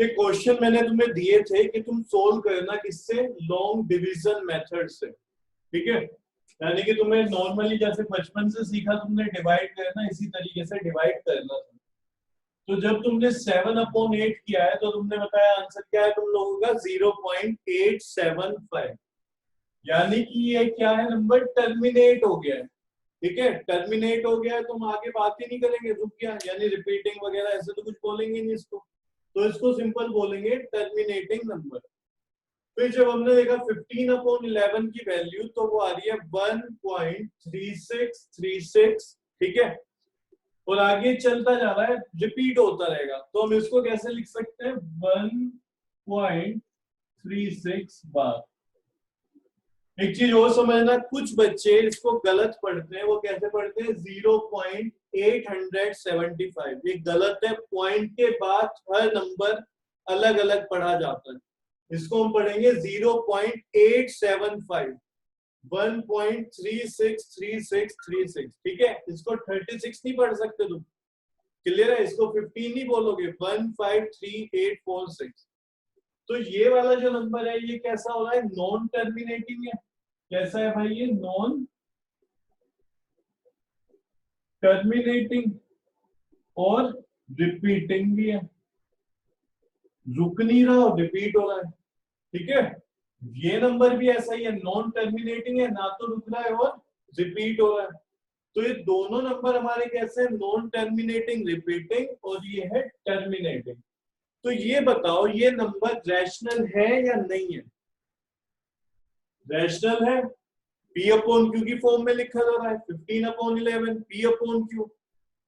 ये क्वेश्चन मैंने तुम्हें दिए थे कि तुम सोल्व करना किससे, लॉन्ग डिवीजन मेथड से, ठीक है। यानी कि तुम्हें नॉर्मली जैसे बचपन से सीखा तुमने डिवाइड करना, इसी तरीके से डिवाइड करना था। तो जब तुमने 7/8 किया है तो तुमने बताया आंसर क्या है तुम लोगों का 0.875, यानी कि ये क्या है, नंबर टर्मिनेट हो गया है, ठीक है। टर्मिनेट हो गया है तो हम आगे बात ही नहीं करेंगे, रुक गया, यानी रिपीटिंग वगैरह ऐसे तो कुछ बोलेंगे नहीं इसको, तो इसको सिंपल बोलेंगे टर्मिनेटिंग नंबर। फिर जब हमने देखा 15/11 की वैल्यू तो वो आ रही है 1.3636, ठीक है। और आगे चलता जा रहा है, रिपीट होता रहेगा, तो हम इसको कैसे लिख सकते हैं, 1.36 बार। एक चीज और समझना, कुछ बच्चे इसको गलत पढ़ते हैं, वो कैसे पढ़ते हैं 0.875, ये गलत है। पॉइंट के बाद हर नंबर अलग अलग पढ़ा जाता है, इसको हम पढ़ेंगे 0.875, 1.363636, ठीक है। इसको 36 नहीं पढ़ सकते तुम, क्लियर है। इसको 15 नहीं बोलोगे, 1533846। तो ये वाला जो नंबर है ये कैसा हो रहा है, नॉन टर्मिनेटिंग है। कैसा है भाई, ये नॉन टर्मिनेटिंग और रिपीटिंग भी है, रुक नहीं रहा, रिपीट हो रहा है, ठीक है। ये नंबर भी ऐसा ही है, नॉन टर्मिनेटिंग है, ना तो रुक रहा है और रिपीट हो रहा है। तो ये दोनों नंबर हमारे कैसे, नॉन टर्मिनेटिंग, रिपीटिंग, और ये है टर्मिनेटिंग। तो ये बताओ ये नंबर रैशनल है या नहीं है, रैशनल है। P/Q की फॉर्म में लिखा जा रहा है, 15/11 P/Q,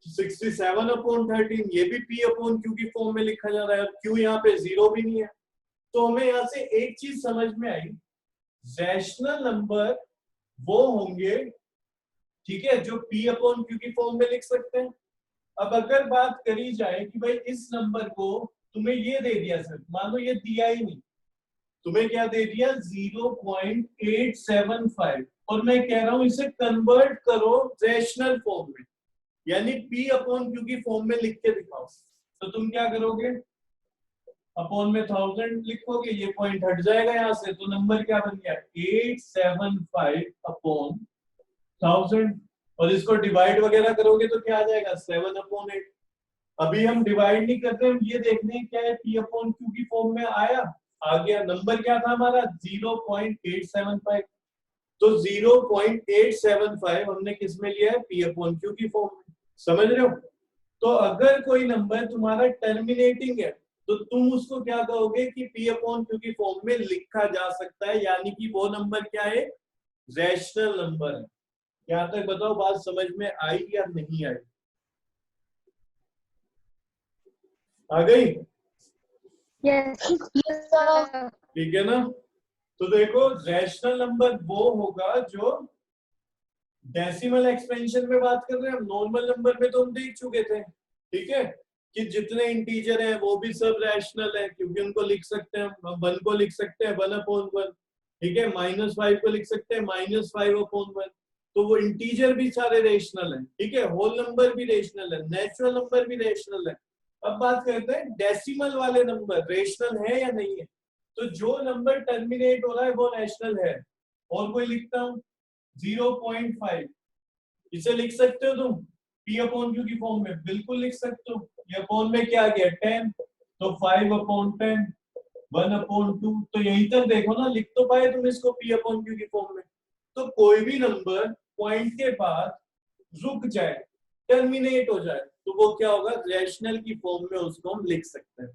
67/13 ये भी P/Q की फॉर्म में लिखा जा रहा है, Q यहाँ पे 0 भी नहीं है। तो हमें यहाँ से एक चीज समझ में आई, रैशनल नंबर वो होंगे, ठीक है, जो P/Q की फॉर्म में लिख सकते हैं। अब अगर बात करी जाए कि भाई इस नंबर को तुम्हें ये दे दिया, सिर्फ मान लो ये दिया ही नहीं, तुम्हें क्या दे दिया 0.875, और मैं कह रहा हूं इसे कन्वर्ट करो रैशनल फॉर्म में, यानी P/Q की फॉर्म में लिख के दिखाओ। तो तुम क्या करोगे, अपॉन में 1000 लिखोगे, ये पॉइंट हट जाएगा यहाँ से, तो नंबर क्या बन गया 875/1000, और इसको डिवाइड वगैरह करोगे तो क्या आ जाएगा 7/8। अभी हम डिवाइड नहीं करते, हम ये देखते हैं क्या है P/Q की फॉर्म में आया, आ गया। नंबर क्या था हमारा 0.875, तो 0.875 हमने किस में लिया है, P/Q की फॉर्म में, समझ रहे हो। तो अगर कोई नंबर तुम्हारा टर्मिनेटिंग है तो तुम उसको क्या कहोगे कि P/Q की फॉर्म में लिखा जा सकता है, यानी कि वो नंबर क्या है, रैशनल नंबर है। यहां तक बताओ बात समझ में आई या नहीं आई, आ गई, यस ठीक है ना। तो देखो रैशनल नंबर वो होगा जो डेसिमल एक्सपेंशन में बात कर रहे हैं हम, नॉर्मल नंबर में तो हम देख चुके थे, ठीक है, कि जितने इंटीजर हैं वो भी सब रैशनल है, क्योंकि उनको लिख सकते हैं, हम 1 को लिख सकते हैं 1/1, ठीक है, -5 को लिख सकते हैं -5/1, तो वो इंटीजर भी सारे रेशनल हैं, ठीक है, होल नंबर भी रेशनल है, नेचुरल नंबर भी रेशनल है। अब बात करते हैं डेसिमल वाले नंबर रेशनल है या नहीं है। तो जो नंबर टर्मिनेट हो रहा है वो रैशनल है, और कोई लिखता हूं 0.5, इसे लिख सकते हो तुम P/Q की फॉर्म में, बिल्कुल लिख सकते हो। ये अपॉन में क्या गया 10, तो 5/10, 1/2, तो यहीं तक देखो ना, लिख तो पाए तुम इसको P/Q की फॉर्म में। तो कोई भी नंबर पॉइंट के बाद रुक जाए, टर्मिनेट हो जाए, तो वो क्या होगा, रैशनल की फॉर्म में उसको हम लिख सकते हैं,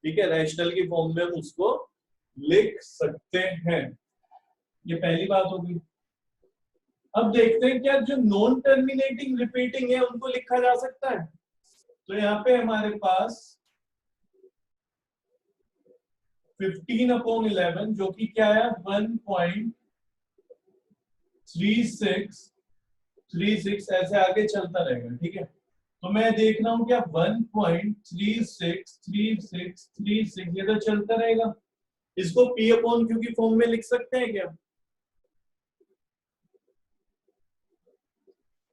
ठीक है, रैशनल की फॉर्म में हम उसको लिख सकते हैं। ये पहली बात होगी। अब देखते हैं क्या जो नॉन टर्मिनेटिंग रिपीटिंग है उनको लिखा जा सकता है। तो यहाँ पे हमारे पास 15/11 जो कि क्या है 1.3636, ऐसे आगे चलता रहेगा, ठीक है। तो मैं देख रहा हूं क्या 1.363636, ये तो चलता रहेगा। इसको P/Q की फॉर्म में लिख सकते हैं क्या,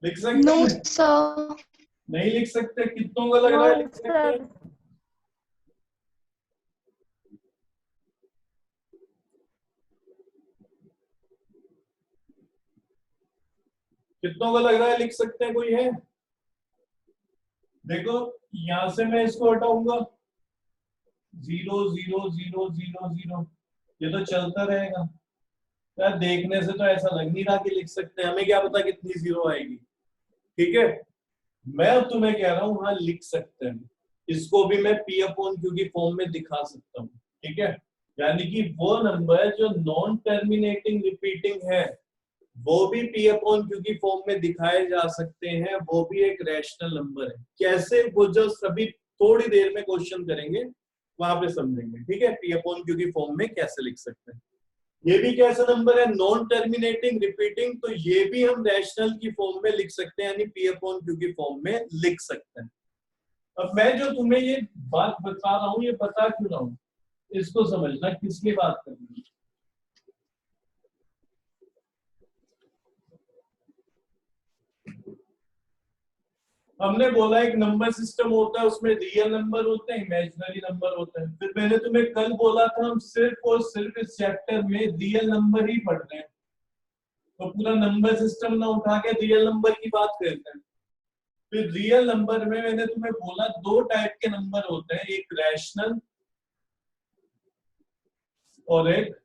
लिख सकते हैं, नहीं लिख सकते, कितनों को लग रहा है लिख सकते हैं, कितनों को लग रहा है लिख सकते हैं, कोई है? देखो यहां से मैं इसको हटाऊंगा, 0 0 0 0 0, ये तो चलता रहेगा यार। देखने से तो ऐसा लग नहीं रहा कि लिख सकते हैं, हमें क्या पता कितनी जीरो आएगी। ठीक है, मैं अब तुम्हें कह रहा हूं हाँ लिख सकते हैं, इसको भी मैं पी अपॉन क्यू की फॉर्म में दिखा सकता हूँ। ठीक है, यानी कि वो नंबर जो नॉन टर्मिनेटिंग रिपीटिंग है वो भी पी अपॉन क्यू की फॉर्म में दिखाए जा सकते हैं, वो भी एक रैशनल नंबर है। कैसे, वो जो सभी थोड़ी देर में क्वेश्चन करेंगे वहां पे समझेंगे। ठीक है, पी अपॉन क्यू की फॉर्म में कैसे लिख सकते हैं। ये भी कैसा नंबर है, नॉन टर्मिनेटिंग रिपीटिंग, तो ये भी हम रैशनल की फॉर्म में लिख सकते हैं, यानी पी अपॉन क्यू की फॉर्म में लिख सकते हैं। अब मैं जो तुम्हें ये बात बता रहा हूं, ये बता क्यों रहा हूं, इसको समझना किस लिए बात करनी है। हमने बोला एक नंबर सिस्टम होता है, उसमें रियल नंबर होते हैं, इमेजिनरी नंबर होते हैं। फिर मैंने तुम्हें कल बोला था हम सिर्फ और सिर्फ इस चैप्टर में रियल नंबर ही पढ़ रहे हैं, तो पूरा नंबर सिस्टम ना उठा के रियल नंबर की बात करते हैं। फिर रियल नंबर में मैंने तुम्हें बोला दो टाइप के नंबर होते हैं, एक रैशनल और एक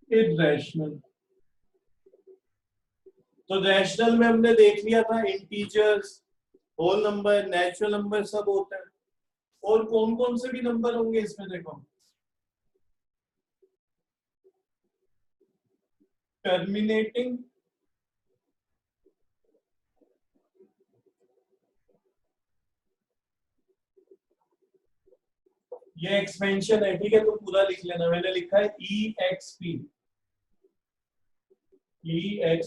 इरैशनल। तो रैशनल में हमने देख लिया था integers, whole number, natural number सब होते हैं। और कौन कौन से भी नंबर होंगे इसमें, देखो टर्मिनेटिंग, ये एक्सपेंशन है। ठीक है, तो पूरा लिख लेना, मैंने लिखा है ई एक्स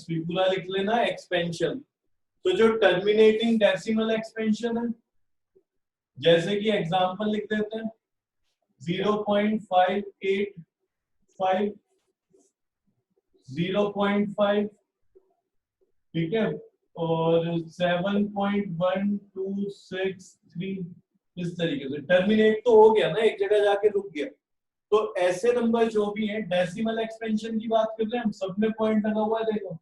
पी पूरा लिख लेना, एक्सपेंशन। तो जो टर्मिनेटिंग डेसिमल एक्सपेंशन है, जैसे कि एग्जांपल लिख देते हैं 0.585, 0.5, ठीक है, और 7.1263, इस तरीके से टर्मिनेट तो हो गया ना, एक जगह जाके रुक गया। तो ऐसे नंबर जो भी हैं, डेसिमल एक्सपेंशन की बात कर रहे हैं हम, सब में पॉइंट लगा हुआ है देखो।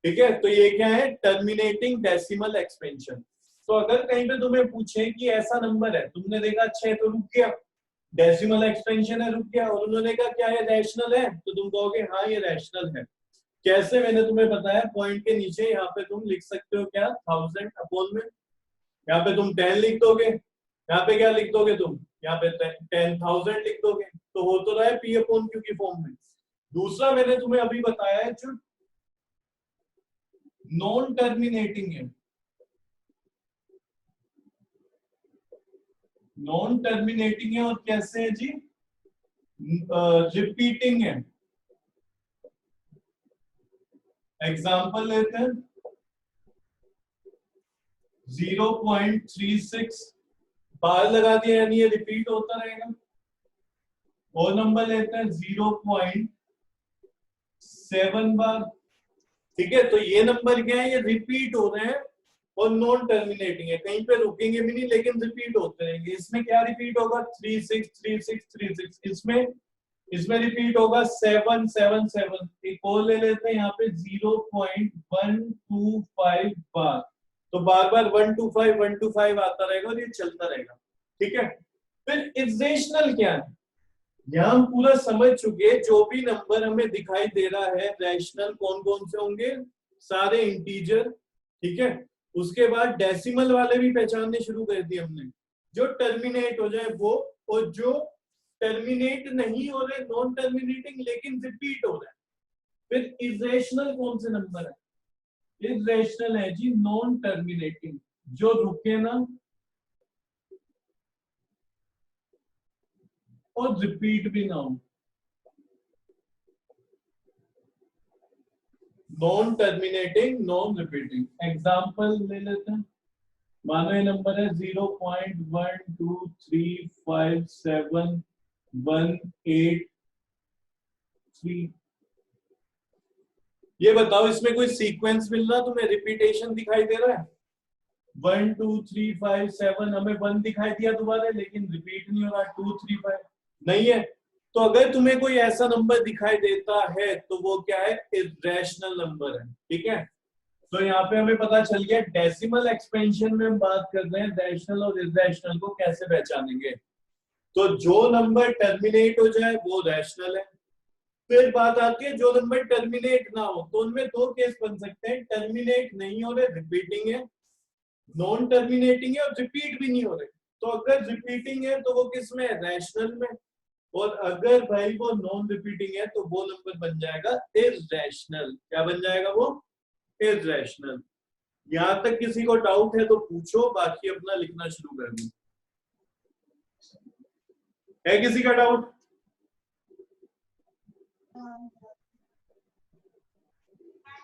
ठीक है, तो ये क्या है, टर्मिनेटिंग डेसिमल एक्सपेंशन। तो अगर कहीं पे तुम्हें पूछे कि ऐसा नंबर है, तुमने देखा अच्छा है तो रुक गया, डेसिमल एक्सपेंशन है रुक गया, और उन्होंने कहा क्या ये रैशनल है, तो तुम कहोगे हाँ ये रैशनल है। कैसे, मैंने तुम्हें बताया, पॉइंट के नीचे यहाँ पे तुम लिख सकते हो क्या, 1000 अपॉन में, यहाँ पे तुम 10 लिख दोगे, यहाँ पे क्या लिख दोगे तुम, यहाँ पे 10,000 लिख दोगे, तो हो तो रहा है पी अपॉन क्यू की फॉर्म में। दूसरा मैंने तुम्हें अभी बताया है जो नॉन टर्मिनेटिंग है, नॉन टर्मिनेटिंग है, और कैसे है जी, रिपीटिंग है। एग्जांपल लेते हैं 0.36, बार लगा दिया यानी ये रिपीट होता रहेगा। और नंबर लेते हैं 0.7 बार। ठीक है, तो ये नंबर क्या है, ये रिपीट हो रहे हैं और नॉन टर्मिनेटिंग है, कहीं पे रुकेंगे भी नहीं लेकिन रिपीट होते रहेंगे। इसमें क्या रिपीट होगा, 363636, इसमें रिपीट होगा 777। एक और ले लेते हैं यहाँ पे 0.125 बार, तो बार बार 125 आता रहेगा और ये चलता रहेगा। ठीक है, फिर इरेशनल क्या है, यहां हम पूरा समझ चुके, जो भी नंबर हमें दिखाई दे रहा है रैशनल कौन कौन से होंगे, सारे इंटीजर। ठीक है, उसके बाद डेसिमल वाले भी पहचानने शुरू कर दिए हमने, जो टर्मिनेट हो जाए वो, और जो टर्मिनेट नहीं हो रहे, नॉन टर्मिनेटिंग लेकिन रिपीट हो रहा है। फिर इरेशनल कौन से नंबर है, इरेशनल है जी नॉन टर्मिनेटिंग, जो रुके ना और रिपीट भी ना हो, non terminating non repeating. Example ले लेते हैं, मानो ये नंबर है 0.1235718 ये बताओ इसमें कोई सीक्वेंस मिल रहा तुम्हें, रिपीटेशन दिखाई दे रहा है, 1 2 3 5 7, हमें 1 दिखाई दिया दोबारा लेकिन रिपीट नहीं हो रहा, 2 3 5 नहीं है। तो अगर तुम्हें कोई ऐसा नंबर दिखाई देता है तो वो क्या है, इर्रेशनल नंबर है। ठीक है, तो यहाँ पे हमें पता चल गया डेसिमल एक्सपेंशन में हम बात कर रहे हैं रैशनल और इर्रेशनल को कैसे पहचानेंगे। तो जो नंबर टर्मिनेट हो जाए वो रैशनल है। फिर बात आती है जो नंबर टर्मिनेट ना हो, तो उनमें दो केस बन सकते हैं, टर्मिनेट नहीं हो रहे, रिपीटिंग है, नॉन टर्मिनेटिंग है और रिपीट भी नहीं हो रहे। तो अगर रिपीटिंग है तो वो किस में, रैशनल में, और अगर भाई वो नॉन रिपीटिंग है तो वो नंबर बन जाएगा इर्रेशनल। क्या बन जाएगा वो, इर्रेशनल। यहां तक किसी को डाउट है तो पूछो, बाकी अपना लिखना शुरू कर दो। है किसी का doubt?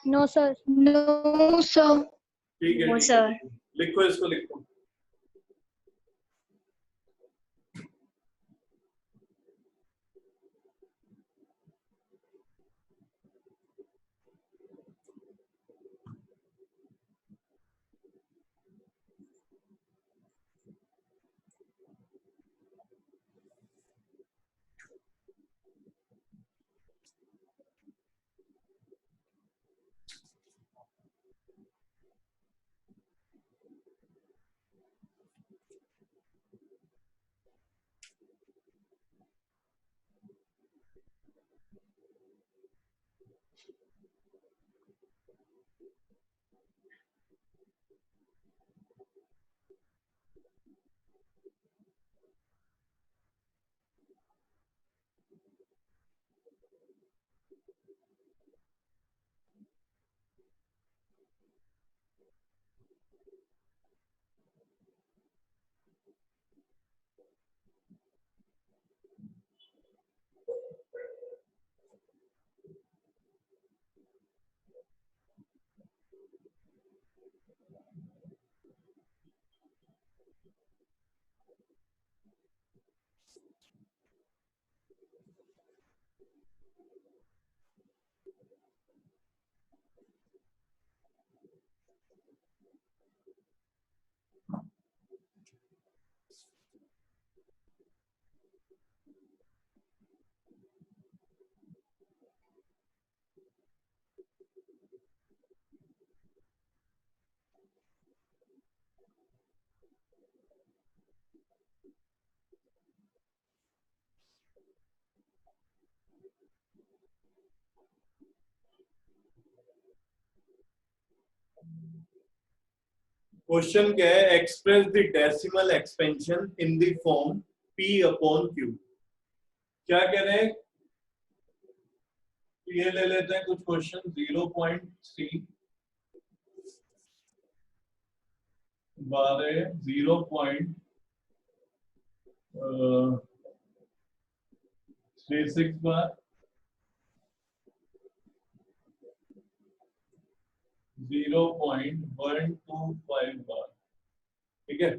No, sir. No, sir. ठीक है, No, ठीक sir. है, लिखो इसको, लिखो। क्वेश्चन क्या है, express the decimal expansion in the form p upon q। क्या कह रहे हैं, ये ले लेते हैं कुछ क्वेश्चन। 0.3 12 0.36 बार 0.125 बार। ठीक है,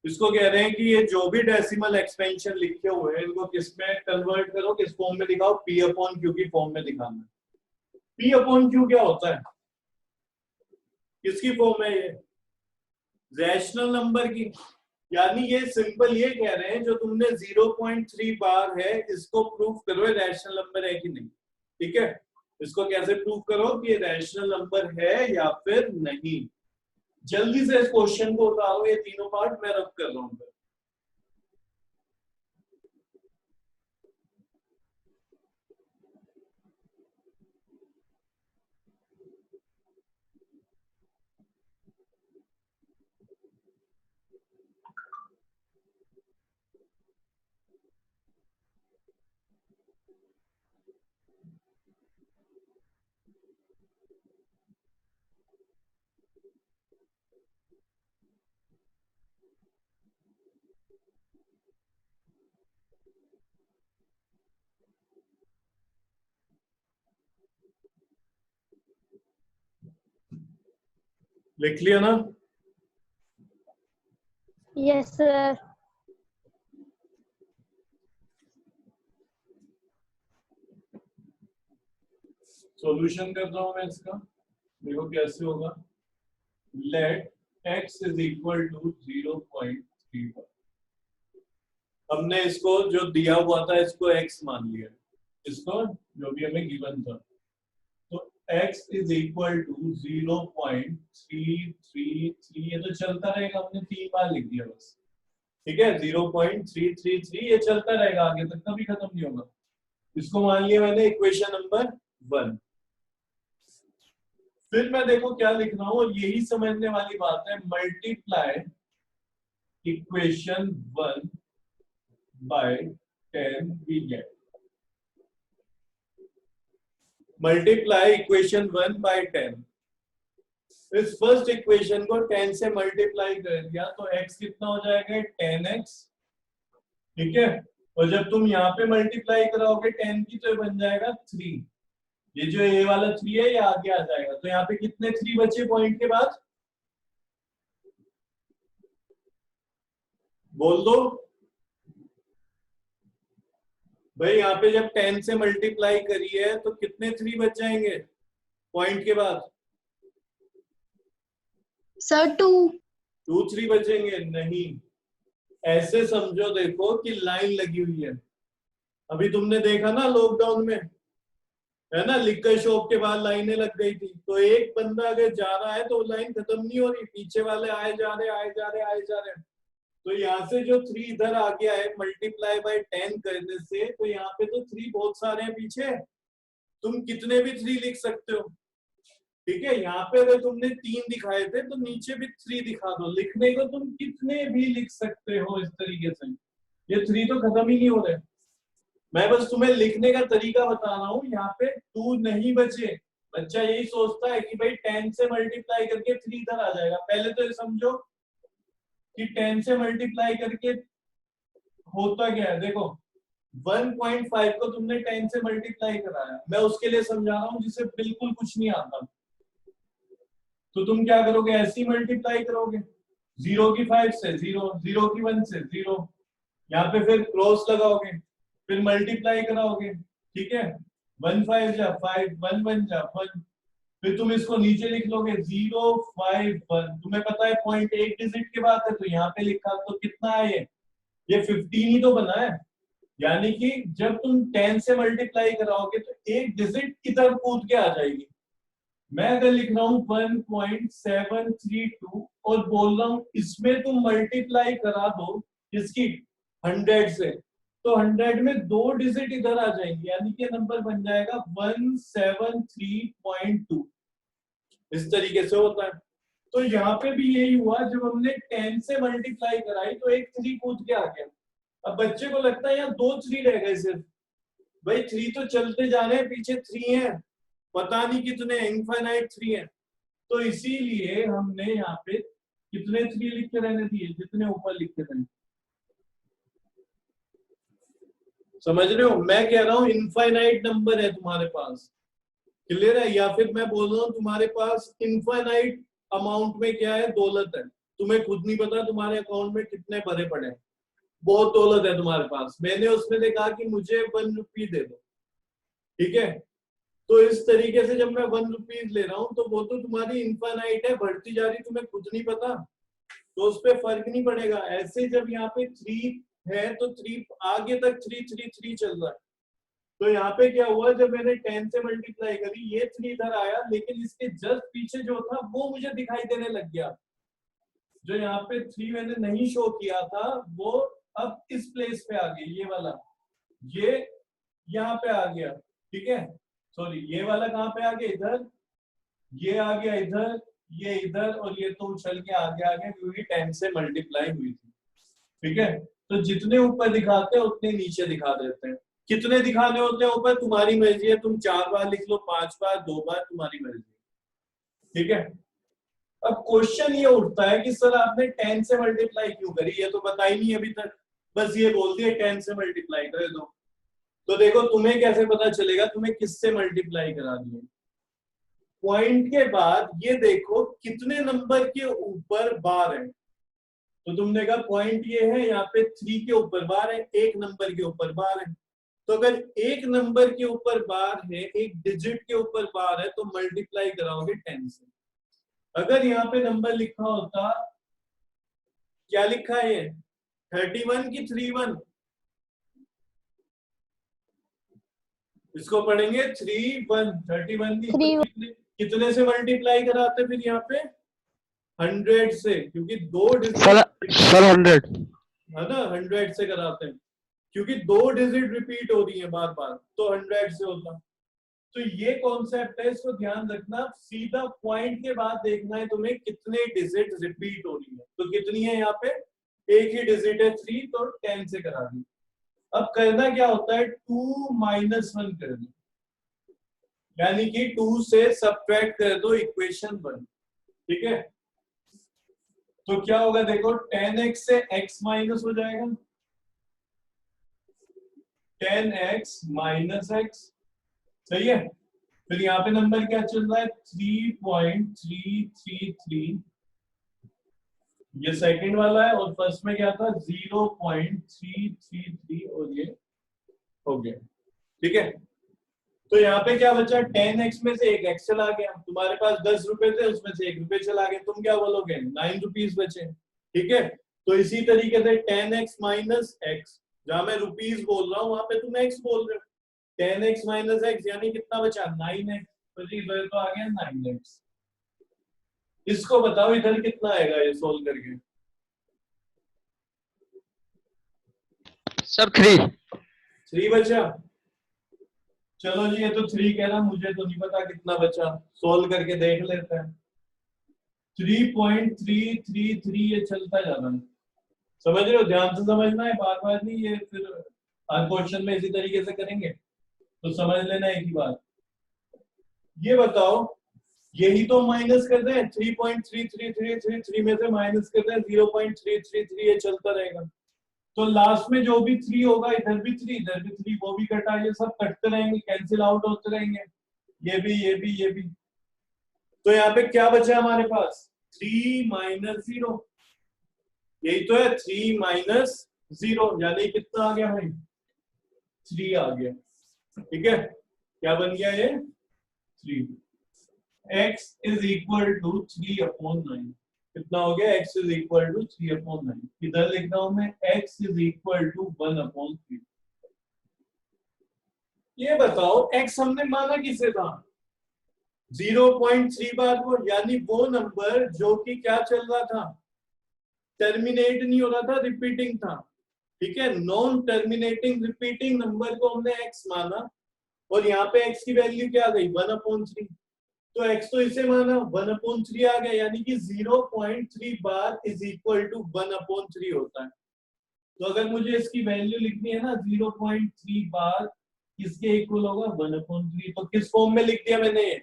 इसको कह रहे हैं कि ये जो भी डेसिमल एक्सपेंशन लिखे हुए हैं इनको किस में कन्वर्ट करो, किस फॉर्म में दिखाओ, p अपॉन q की फॉर्म में दिखाना। p अपॉन q क्या होता है, किसकी फॉर्म है ये, रैशनल नंबर की। यानी ये सिंपल ये कह रहे हैं जो तुमने 0.3 बार है इसको प्रूव करो ये रैशनल नंबर है कि नहीं। ठीक है, इसको कैसे प्रूव करो कि ये रैशनल नंबर है या फिर नहीं। जल्दी से इस क्वेश्चन को उतारो, ये तीनों पार्ट मैं रब कर रहा हूं। लिख लिया ना? Yes, sir. सॉल्यूशन कर रहा हूं मैं इसका, देखो कैसे होगा। Let x is equal to 0.31। हमने इसको जो दिया हुआ था इसको x मान लिया, इसको जो भी हमें गिवन था, तो x इज इक्वल टू 0.333, ये तो चलता रहेगा, हमने 3 बार लिख दिया बस, ठीक है। 0.333 ये चलता रहेगा, आगे तक कभी खत्म नहीं होगा। इसको मान लिया मैंने इक्वेशन नंबर 1। फिर मैं देखो क्या लिख रहा हूं, और यही समझने वाली बात है, multiply equation 1 by 10 we get, multiply equation 1 by 10। इस फर्स्ट इक्वेशन को 10 से मल्टीप्लाई कर दिया तो x कितना हो जाएगा, 10x, ठीक है। और जब तुम यहाँ पे मल्टीप्लाई कराओगे 10 की तो ये बन जाएगा 3, ये जो a वाला 3 है ये आगे आ जाएगा, तो यहाँ पे कितने 3 बचे पॉइंट के बाद, बोल दो भाई। यहाँ पे जब 10 से मल्टीप्लाई करी है तो कितने 3 बच जाएंगे पॉइंट के बाद, सर 2 3 बचेंगे नहीं, ऐसे समझो देखो कि लाइन लगी हुई है। अभी तुमने देखा ना लॉकडाउन में, है ना, लिक्कर शॉप के बाद लाइनें लग गई थी, तो एक बंदा अगर जा रहा है तो वो लाइन खत्म नहीं हो रही, पीछे वाले आए जा रहे आए जा रहे आए जा रहे। तो यहाँ से जो 3 इधर आ गया है मल्टीप्लाई बाय 10 करने से, तो यहाँ पे तो 3 बहुत सारे हैं पीछे, तुम कितने भी 3 लिख सकते हो, ठीक है। यहाँ पे अगर तुमने 3 दिखाए थे तो नीचे भी 3 दिखा दो, लिखने को तुम कितने भी लिख सकते हो इस तरीके से, ये 3 तो खत्म ही नहीं हो रहे। मैं बस तुम्हें लिखने का तरीका बता रहा हूँ, यहाँ पे 2 नहीं बचे। बच्चा यही सोचता है कि भाई 10 से मल्टीप्लाई करके 3 इधर आ जाएगा, पहले तो ये समझो कि 10 से मल्टीप्लाई करके होता क्या है। देखो 1.5 को तुमने 10 से मल्टीप्लाई कराया, मैं उसके लिए समझा रहा हूँ जिसे बिल्कुल कुछ नहीं आता, तो तुम क्या करोगे, ऐसे ही मल्टीप्लाई करोगे, 0 की 5 से 0, 0 की 1 से 0, यहाँ पे फिर क्रॉस लगाओगे, फिर मल्टीप्लाई कराओगे, ठीक है। 1 5 जा 5, 1 1 जा 1, फिर तुम इसको नीचे लिख लोगे 0 5 1, तुम्हें पता है पॉइंट 1 डिजिट के बाद है, तो यहाँ पे लिखा तो कितना है ये 15 ही तो बना है। यानी कि जब तुम 10 से मल्टीप्लाई कराओगे तो एक डिजिट इधर कूद के आ जाएगी। मैं अगर लिख रहा हूँ 1.732 और बोल रहा हूँ इसमें तुम मल्टीप्लाई करा दो इसकी 100 से, तो 100 में 2 डिजिट इधर आ जाएंगे, यानी कि नंबर बन जाएगा 173.2, इस तरीके से होता है। तो यहाँ पे भी यही हुआ, जब हमने 10 से मल्टीप्लाई कराई तो एक 3 कूद के आ गया। अब बच्चे को लगता है यहाँ 2 3 रह गए सिर्फ, भाई 3 तो चलते जा रहे हैं, पीछे 3 है, पता नहीं कितने इनफाइनाइट 3 है, तो इसीलिए हमने यहाँ पे कितने 3 लिख के रहने दिए, जितने ऊपर लिखते थे। समझ रहे हो, मैं कह रहा हूँ इनफाइनाइट नंबर है तुम्हारे पास, क्लियर है, या फिर मैं बोल रहा हूँ तुम्हारे पास इनफाइनाइट अमाउंट में क्या है, दौलत है, तुम्हें खुद नहीं पता तुम्हारे अकाउंट में कितने भरे पड़े हैं, बहुत दौलत है तुम्हारे पास। मैंने उसमें से कहा कि मुझे 1 रुपी दे दो, ठीक है, तो इस तरीके से जब मैं 1 रुपीज ले रहा हूँ तो वो तो तुम्हारी इनफाइनाइट है, बढ़ती जा रही, तुम्हें खुद नहीं पता, तो उस पर फर्क नहीं पड़ेगा। ऐसे जब यहाँ पे 3 है तो 3 आगे तक 3 3 3 चल रहा है, तो यहाँ पे क्या हुआ, जब मैंने 10 से मल्टीप्लाई करी ये 3 इधर आया, लेकिन इसके जस्ट पीछे जो था वो मुझे दिखाई देने लग गया, जो यहाँ पे 3 मैंने नहीं शो किया था वो अब इस प्लेस पे आ गया, ये वाला, ये यहाँ पे आ गया, ठीक है, सॉरी ये वाला कहाँ पे आ गया, इधर, ये आ गया इधर, ये इधर, और ये तो उछल के आगे आ गया क्योंकि 10 से मल्टीप्लाई हुई थी, ठीक है। तो जितने ऊपर दिखाते हैं उतने नीचे दिखा देते हैं, कितने दिखाने होते हैं ऊपर तुम्हारी मर्जी है, तुम 4 बार लिख लो, 5 बार, 2 बार, तुम्हारी मर्जी, ठीक है। अब क्वेश्चन ये उठता है कि सर आपने 10 से मल्टीप्लाई क्यों करी, ये तो बता ही नहीं अभी तक, बस ये बोल दिया 10 से मल्टीप्लाई करे दो। तो देखो तुम्हें कैसे पता चलेगा तुम्हें किससे मल्टीप्लाई करा दिए, पॉइंट के बाद ये देखो कितने नंबर के ऊपर बार है, तो तुमने कहा पॉइंट ये है, यहाँ पे 3 के ऊपर बार है, 1 नंबर के ऊपर बार है, तो अगर 1 नंबर के ऊपर बार है, 1 डिजिट के ऊपर बार है, तो मल्टीप्लाई कराओगे 10 से। अगर यहाँ पे नंबर लिखा होता, क्या लिखा है ये 31 की 31, इसको पढ़ेंगे 3 1 31 की 3 कितने से मल्टीप्लाई कराते फिर यहाँ पे 100 से, क्योंकि दो सर डिजिट सर 100 है ना, 100 से कराते हैं क्योंकि दो डिजिट रिपीट हो रही है बार बार, तो 100 से होता। तो ये कॉन्सेप्ट है, इसको ध्यान रखना। सीधा पॉइंट के बाद देखना है तुम्हें कितने डिजिट रिपीट हो रही है। तो कितनी है यहाँ पे, एक ही डिजिट है 3, तो 10 से करा दी। अब करना क्या होता है, 2 -1 कर दो, यानी कि 2 से सब्ट्रैक्ट कर दो इक्वेशन 1। ठीक है, तो क्या होगा देखो, 10x से x माइनस हो जाएगा, 10x माइनस x, सही है। फिर यहाँ पे नंबर क्या चल रहा है, 3.333, ये सेकंड वाला है, और फर्स्ट में क्या था 0.333, और ये हो गया। ठीक है, तो यहाँ पे क्या बचा, 10x में से एक x चला गया, तुम्हारे पास 10 रुपए थे, उसमें से 1 रुपए चला गया, तुम क्या बोलोगे, 9 रुपीज बचे। ठीक है, तो इसी तरीके से 10x माइनस x, जहां मैं रुपीज बोल रहा हूँ वहां पे तुम x बोल रहे हो, 10x माइनस x यानी कितना बचा, 9x, तो जी इधर तो आ गया 9x। इसको बताओ इधर कितना आएगा ये सोल्व करके। सर 3 3 बचा, चलो जी, ये तो 3 कह रहा, मुझे तो नहीं पता कितना बचा, सोल्व करके देख लेते हैं। 3.333 ये चलता जा रहा है, समझ रहे हो, ध्यान से समझना है, बार बार नहीं, ये फिर हर क्वेश्चन में इसी तरीके से करेंगे, तो समझ लेना एक ही बात। ये बताओ, यही तो माइनस कर दें, 3.33333 में से माइनस कर दें 0.333, ये चलता रहेगा। तो लास्ट में जो भी 3 होगा, इधर भी 3, इधर भी 3, वो भी कटा, ये सब कटते रहेंगे, कैंसिल आउट होते रहेंगे, ये भी ये भी ये भी। तो यहाँ पे क्या बचा हमारे पास, 3 माइनस 0, यही तो है, 3 माइनस 0, यानी कितना आ गया भाई, 3 आ गया। ठीक है, क्या बन गया ये, 3। x इज इक्वल टू 3/9, कितना हो गया, x इज इक्वल टू 3/9। इधर लिख रहा हूं मैं, x इज इक्वल टू 1/3। ये बताओ x हमने माना किसे था, 0.3 बार को, यानी वो नंबर जो कि क्या चल रहा था, टर्मिनेट नहीं हो रहा था, रिपीटिंग था। ठीक है, नॉन टर्मिनेटिंग रिपीटिंग नंबर को हमने x माना, और यहाँ पे x की वैल्यू क्या आ गई, 1/3। तो x तो इसे माना, 1/3 आ गया, यानी कि 0.3 बार इज इक्वल टू 1/3 होता है। तो अगर मुझे इसकी वैल्यू लिखनी है ना, 0.3 बार किसके इक्वल होगा, 1/3। तो किस फॉर्म में लिख दिया मैंने,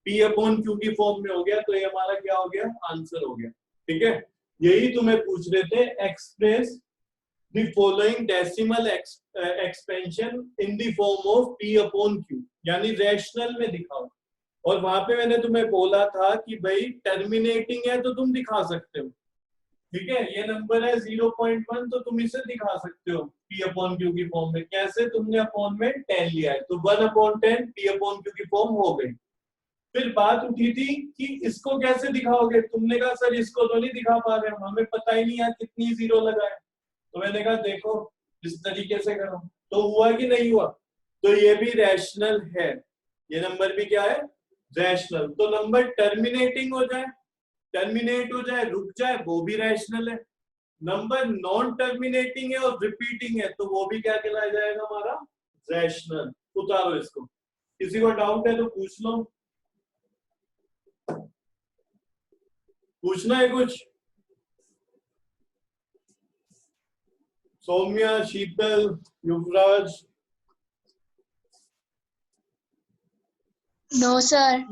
P/Q की फॉर्म में हो गया, तो ये हमारा क्या हो गया, आंसर हो गया। ठीक है, यही तुम्हें पूछ रहे थे, express the following decimal expansion in the form of P/Q, यानी रैशनल में दिखाओ। और वहां पे मैंने तुम्हें बोला था कि भाई टर्मिनेटिंग है तो तुम दिखा सकते हो। ठीक है, ये नंबर है 0.1, तो तुम इसे दिखा सकते हो P/Q की फॉर्म में। कैसे, तुमने अपॉन में 10 लिया है, तो 1/10 P/Q की फॉर्म हो गई। फिर बात उठी थी कि इसको कैसे दिखाओगे, तुमने कहा सर इसको तो नहीं दिखा पा रहे, हमें पता ही नहीं यार कितनी जीरो लगाए। तो मैंने कहा देखो इस तरीके से करो, तो हुआ कि नहीं हुआ। तो ये भी रैशनल है, ये नंबर भी क्या है, रैशनल। तो नंबर टर्मिनेटिंग हो जाए, टर्मिनेट हो जाए, रुक जाए, वो भी रैशनल है। नंबर नॉन टर्मिनेटिंग है और रिपीटिंग है, तो वो भी क्या कहलाया जाएगा, हमारा रैशनल। उतारो इसको, किसी को डाउट है तो पूछ लो, पूछना है कुछ। सौम्या, शीतल, युवराज, No, sir.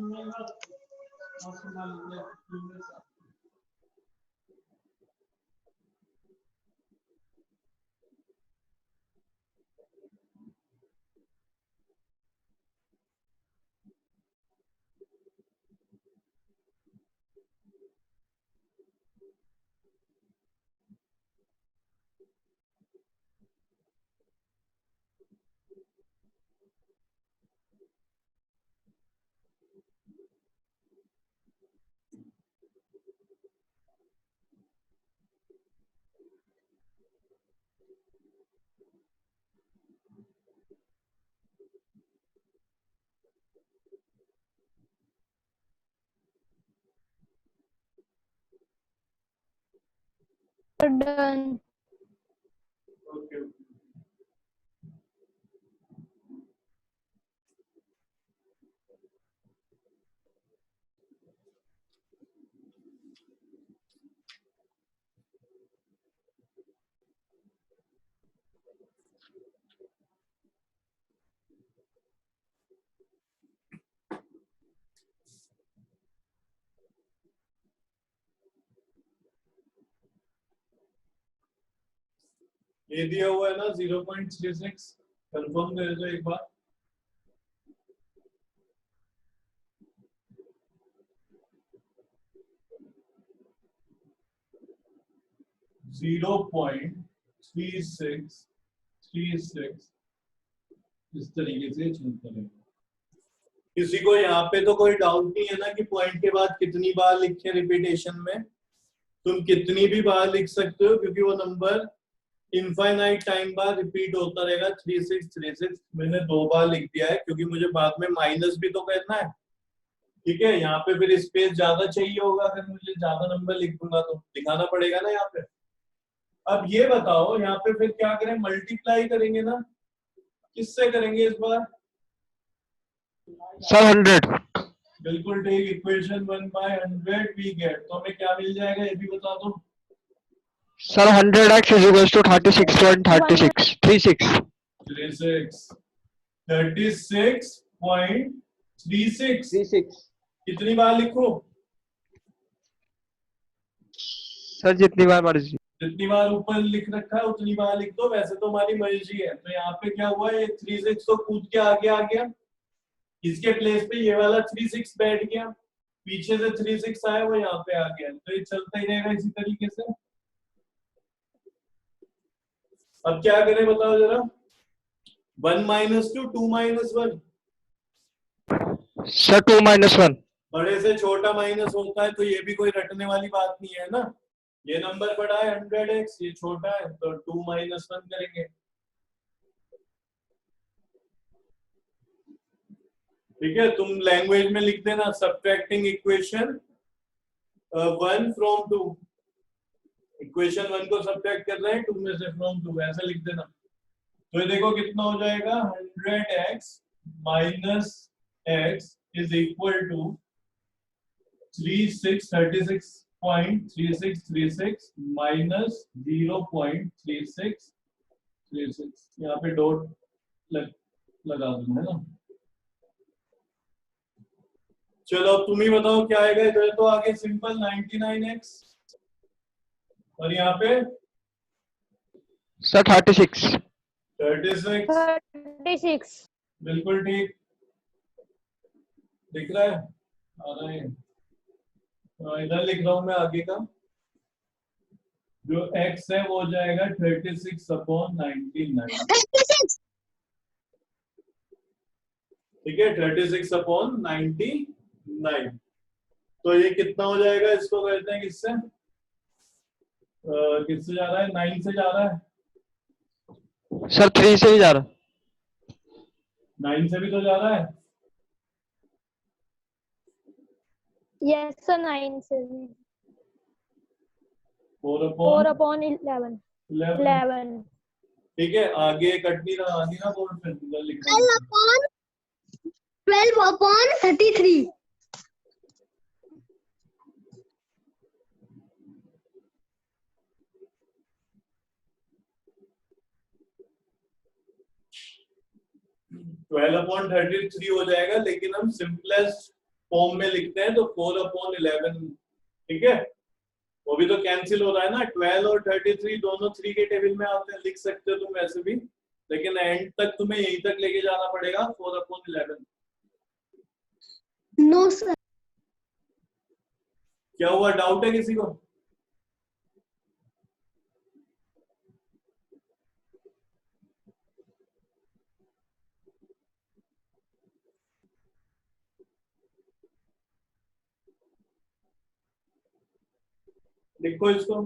Done. ओके। ये दिया हुआ है ना 0.36, कंफर्म कर दो एक बार। जीरो पॉइंट थ्री सिक्स इस तरीके से चलता रहेगा। किसी को यहाँ पे तो कोई डाउट नहीं है ना कि पॉइंट के बाद कितनी बार लिखे रिपीटेशन में? तुम कितनी भी बार लिख सकते हो क्योंकि वो नंबर इनफाइनाइट टाइम बाद रिपीट होता रहेगा। 3636 मैंने 2 बार लिख दिया है क्योंकि मुझे बाद में माइनस भी तो करना है। ठीक है, यहाँ पे फिर स्पेस ज्यादा चाहिए होगा, अगर मुझे ज्यादा नंबर लिख दूंगा तो दिखाना पड़ेगा ना यहाँ पे। अब ये बताओ यहाँ पे फिर क्या करें, मल्टीप्लाई करेंगे ना, किससे करेंगे इस बार? सर 100। बिल्कुल ठीक, इक्वेशन 1/100 वी गेट, तो हमें क्या मिल जाएगा ये भी बता दो। Sir 100x is equals to 36.36 36 36.36 कितनी बार लिखो? सर जितनी बार मर्जी। जितनी बार ऊपर लिख रखा है उतनी बार लिख दो, वैसे तो हमारी मर्जी है। तो यहाँ पे क्या हुआ, ये 36 तो कूद के आगे आ गया, इसके प्लेस पे ये वाला 36 बैठ गया, पीछे से 36 आया वो यहाँ पे आ गया, तो ये चलता ही रहेगा इसी तरीके से। अब क्या करें बताओ जरा, 1 - 2 2 - 1। सर 2 - 1। बड़े से छोटा माइनस होता है तो ये भी कोई रटने वाली बात नहीं है ना। ये नंबर बड़ा है 100x, ये छोटा है तो 2 - 1 करेंगे। ठीक है, तुम लैंग्वेज में लिख देना सब्ट्रैक्टिंग इक्वेशन 1 फ्रॉम 2। इक्वेशन 1 को सब्ट्रैक्ट कर रहे हैं 2 में से फ्रॉम 2, ऐसा लिख देना। तो ये देखो कितना हो जाएगा, 100x - x is equal to 3636.3636 minus 0.3636। यहाँ पे डॉट लगा दूंगा ना। चलो अब तुम ही बताओ क्या आएगा। इधर तो आगे सिंपल 99x, और यहाँ पे सर 36 36। 36. बिल्कुल ठीक, दिख रहा है, आ रहा है। इधर लिख रहा हूं मैं आगे का, जो x है वो हो जाएगा 36/99। ठीक है, 36/99। तो ये कितना हो जाएगा, इसको कहते हैं किससे, किससे जा रहा है, 9 से जा रहा है। सर 3 से भी जा रहा। 9 से भी तो जा रहा है। Yes, sir. 9 से. 4/11। 11. ठीक है, आगे कट नहीं रहा, आगे ना बोर्ड पे इधर लिख रहा हूं। 12/33. ट्वेल्व अपॉन 33 हो जाएगा, लेकिन हम सिंपलेस्ट फॉर्म में लिखते हैं तो 4/11। ठीक है, वो भी तो कैंसिल हो रहा है ना, 12 और 33 दोनों 3 के टेबल में आते हैं, लिख सकते हो तुम वैसे भी, लेकिन एंड तक तुम्हें यहीं तक लेके जाना पड़ेगा 4/11। No, sir. क्या हुआ, डाउट है किसी को? लिखो इसको।